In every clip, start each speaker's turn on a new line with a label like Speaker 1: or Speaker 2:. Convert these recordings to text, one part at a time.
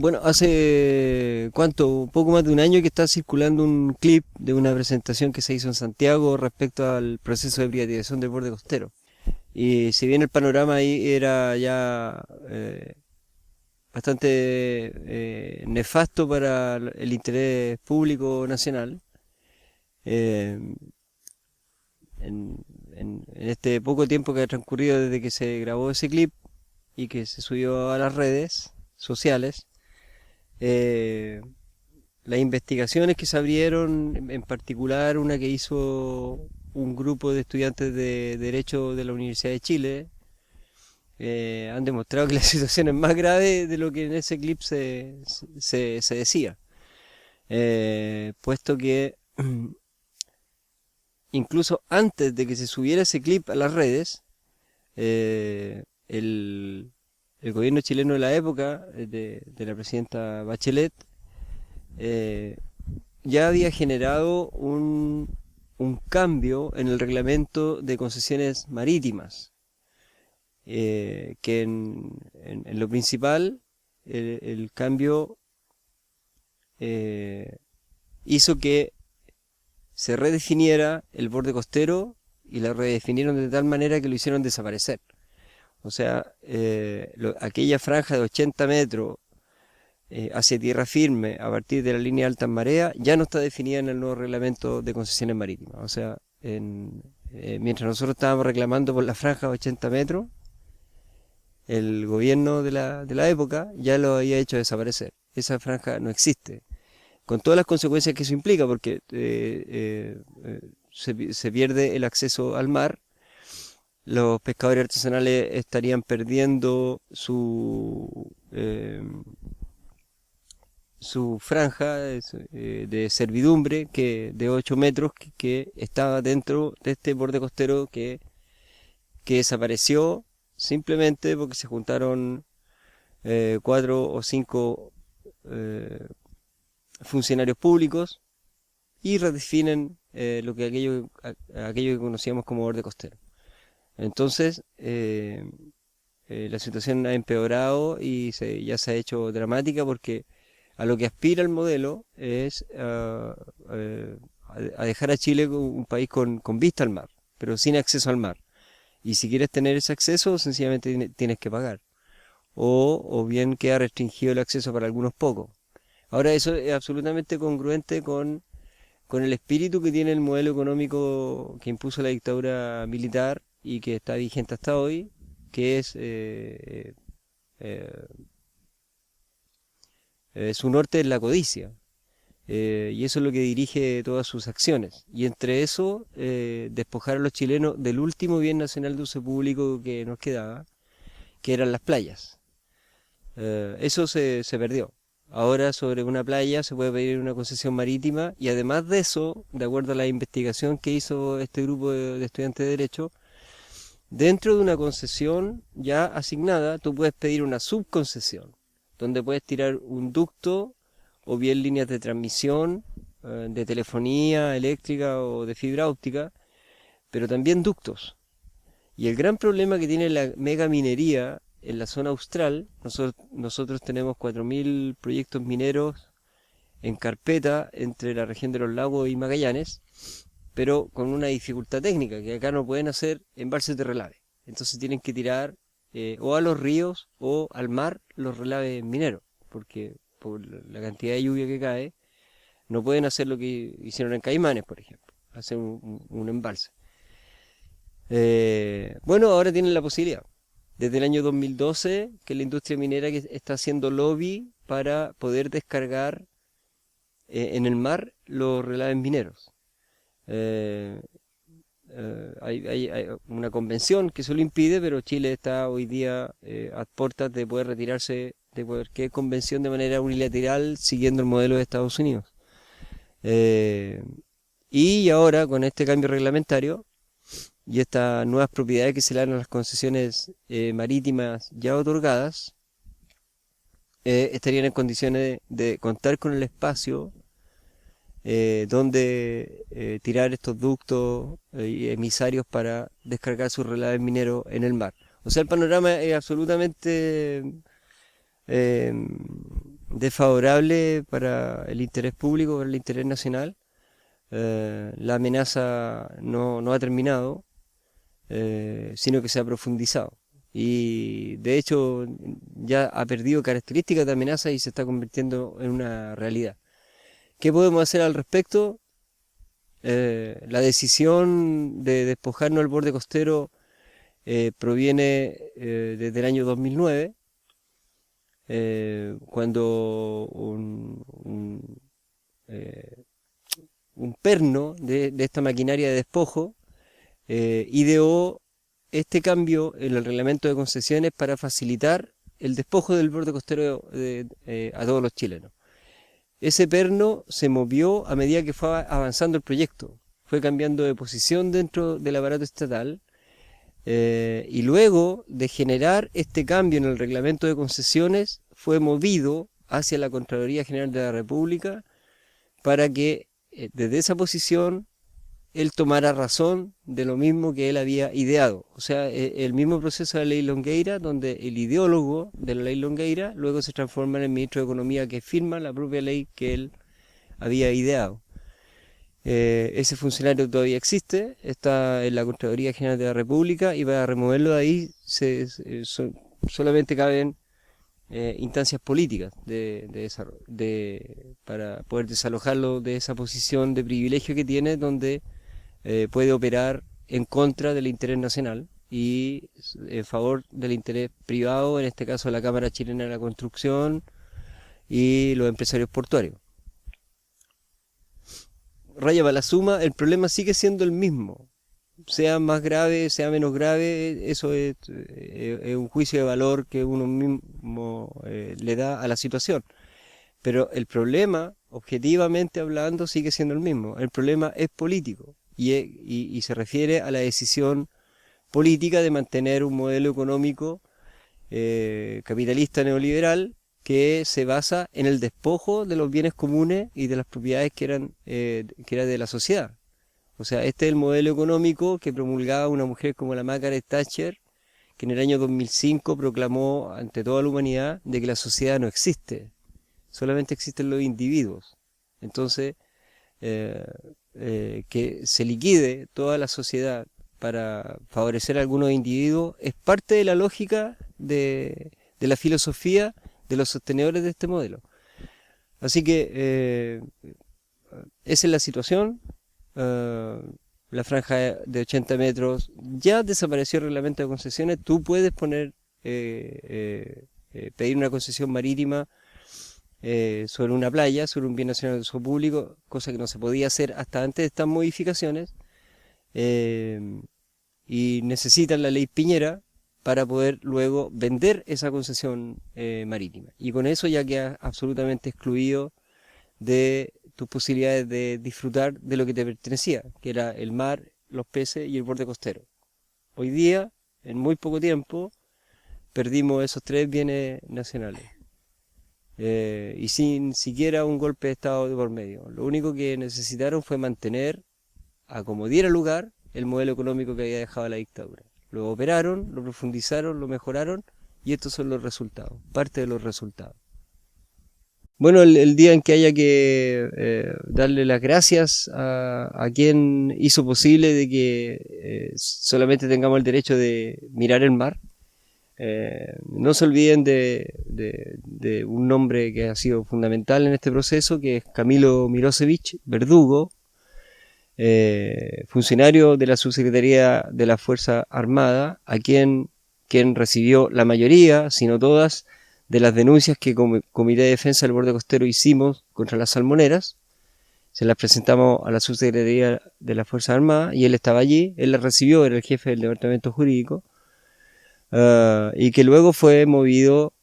Speaker 1: Bueno, hace cuánto, poco más de un año que está circulando un clip de una presentación que se hizo en Santiago respecto al proceso de privatización del borde costero. Y si bien el panorama ahí era ya bastante nefasto para el interés público nacional, eh, en este poco tiempo que ha transcurrido desde que se grabó ese clip y que se subió a las redes sociales, eh, las investigaciones que se abrieron, en particular una que hizo un grupo de estudiantes de Derecho de la Universidad de Chile, han demostrado que la situación es más grave de lo que en ese clip se decía. Puesto que incluso antes de que se subiera ese clip a las redes, el gobierno chileno de la época, de la presidenta Bachelet, eh, ya había generado un cambio en el reglamento de concesiones marítimas, que en lo principal el cambio eh, hizo que se redefiniera el borde costero y la redefinieron de tal manera que lo hicieron desaparecer. O sea, aquella franja de 80 metros hacia tierra firme a partir de la línea de altas mareas ya no está definida en el nuevo reglamento de concesiones marítimas. O sea, mientras nosotros estábamos reclamando por la franja de 80 metros, el gobierno de la época ya lo había hecho desaparecer. Esa franja no existe, con todas las consecuencias que eso implica, porque se pierde el acceso al mar. Los pescadores artesanales estarían perdiendo su franja de servidumbre de 8 metros que estaba dentro de este borde costero que desapareció simplemente porque se juntaron 4 o 5 eh, funcionarios públicos y redefinen aquello que conocíamos como borde costero. Entonces, la situación ha empeorado y ya se ha hecho dramática porque a lo que aspira el modelo es a dejar a Chile un país con vista al mar, pero sin acceso al mar. Y si quieres tener ese acceso, sencillamente tienes que pagar. O bien queda restringido el acceso para algunos pocos. Ahora, eso es absolutamente congruente con el espíritu que tiene el modelo económico que impuso la dictadura militar y que está vigente hasta hoy, que es eh, su norte es la codicia. Y eso es lo que dirige todas sus acciones. Y entre eso, despojar a los chilenos del último bien nacional de uso público que nos quedaba, que eran las playas. Eso se perdió. Ahora sobre una playa se puede pedir una concesión marítima y además de eso, de acuerdo a la investigación que hizo este grupo de estudiantes de Derecho, dentro de una concesión ya asignada, tú puedes pedir una subconcesión, donde puedes tirar un ducto o bien líneas de transmisión, de telefonía eléctrica o de fibra óptica, pero también ductos. Y el gran problema que tiene la mega minería en la zona austral, nosotros tenemos 4.000 proyectos mineros en carpeta entre la región de los lagos y Magallanes, pero con una dificultad técnica, que acá no pueden hacer embalses de relave. Entonces tienen que tirar o a los ríos o al mar los relaves mineros, porque por la cantidad de lluvia que cae, no pueden hacer lo que hicieron en Caimanes, por ejemplo, hacer un embalse. Bueno, ahora tienen la posibilidad. Desde el año 2012, que la industria minera que está haciendo lobby para poder descargar en el mar los relaves mineros. Eh, hay una convención que eso lo impide, pero Chile está hoy día a puertas de poder retirarse de cualquier convención de manera unilateral siguiendo el modelo de Estados Unidos. Eh, y ahora, con este cambio reglamentario y estas nuevas propiedades que se le dan a las concesiones marítimas ya otorgadas, estarían en condiciones de contar con el espacio donde tirar estos ductos y emisarios para descargar sus relaves mineros en el mar. O sea, el panorama es absolutamente eh, desfavorable para el interés público, para el interés nacional. La amenaza no ha terminado, sino que se ha profundizado. Y de hecho ya ha perdido características de amenaza y se está convirtiendo en una realidad. ¿Qué podemos hacer al respecto? La decisión de despojarnos del borde costero proviene desde el año 2009, cuando un perno de esta maquinaria de despojo ideó este cambio en el reglamento de concesiones para facilitar el despojo del borde costero a todos los chilenos. Ese perno se movió a medida que fue avanzando el proyecto, fue cambiando de posición dentro del aparato estatal, y luego de generar este cambio en el reglamento de concesiones fue movido hacia la Contraloría General de la República para que desde esa posición él tomara razón de lo mismo que él había ideado. O sea, el mismo proceso de la ley Longueira, donde el ideólogo de la ley Longueira luego se transforma en el ministro de Economía que firma la propia ley que él había ideado. Ese funcionario todavía existe, está en la Contraloría General de la República, y para removerlo de ahí solamente caben instancias políticas para poder desalojarlo de esa posición de privilegio que tiene, donde puede operar en contra del interés nacional y en favor del interés privado, en este caso la Cámara Chilena de la Construcción y los empresarios portuarios. Raya para la suma, el problema sigue siendo el mismo, sea más grave, sea menos grave, eso es un juicio de valor que uno mismo le da a la situación. Pero el problema, objetivamente hablando, sigue siendo el mismo. El problema es político y se refiere a la decisión política de mantener un modelo económico capitalista neoliberal que se basa en el despojo de los bienes comunes y de las propiedades que eran de la sociedad. O sea, este es el modelo económico que promulgaba una mujer como la Margaret Thatcher, que en el año 2005 proclamó ante toda la humanidad de que la sociedad no existe, solamente existen los individuos. Entonces, que se liquide toda la sociedad para favorecer a algunos individuos es parte de la lógica de la filosofía de los sostenedores de este modelo. Así que esa es la situación. La franja de 80 metros ya desapareció el reglamento de concesiones. Tú puedes pedir una concesión marítima sobre una playa, sobre un bien nacional de uso público, cosa que no se podía hacer hasta antes de estas modificaciones, y necesitan la ley Piñera para poder luego vender esa concesión marítima. Y con eso ya quedas absolutamente excluido de tus posibilidades de disfrutar de lo que te pertenecía, que era el mar, los peces y el borde costero. Hoy día, en muy poco tiempo, perdimos esos tres bienes nacionales. Y sin siquiera un golpe de Estado de por medio. Lo único que necesitaron fue mantener, a como diera lugar, el modelo económico que había dejado la dictadura. Lo operaron, lo profundizaron, lo mejoraron, y estos son los resultados, parte de los resultados. Bueno, el día en que haya que darle las gracias a quien hizo posible de que solamente tengamos el derecho de mirar el mar. No se olviden de un nombre que ha sido fundamental en este proceso, que es Camilo Milosevic Verdugo, funcionario de la Subsecretaría de la Fuerza Armada, a quien recibió la mayoría, si no todas, de las denuncias que como Comité de Defensa del Borde Costero hicimos contra las salmoneras. Se las presentamos a la Subsecretaría de la Fuerza Armada y él estaba allí, él las recibió, era el jefe del Departamento Jurídico, y que luego fue movido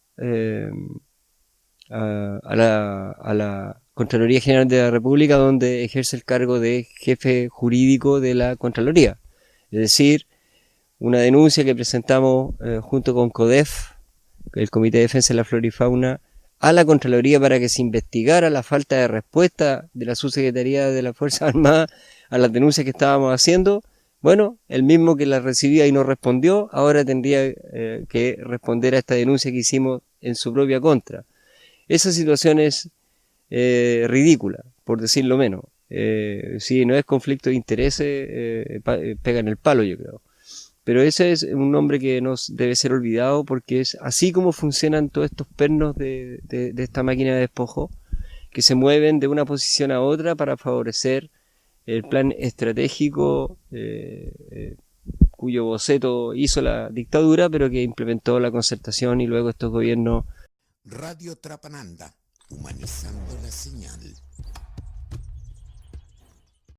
Speaker 1: a la Contraloría General de la República, donde ejerce el cargo de jefe jurídico de la Contraloría. Es decir, una denuncia que presentamos junto con CODEF, el Comité de Defensa de la Flora y Fauna, a la Contraloría para que se investigara la falta de respuesta de la Subsecretaría de la Fuerza Armada a las denuncias que estábamos haciendo. Bueno, el mismo que la recibía y no respondió, ahora tendría que responder a esta denuncia que hicimos en su propia contra. Esa situación es ridícula, por decirlo menos. Si no es conflicto de intereses, pega en el palo, yo creo. Pero ese es un nombre que no debe ser olvidado porque es así como funcionan todos estos pernos de esta máquina de despojo, que se mueven de una posición a otra para favorecer el plan estratégico cuyo boceto hizo la dictadura, pero que implementó la concertación y luego estos gobiernos.
Speaker 2: Radio Trapananda, humanizando la señal.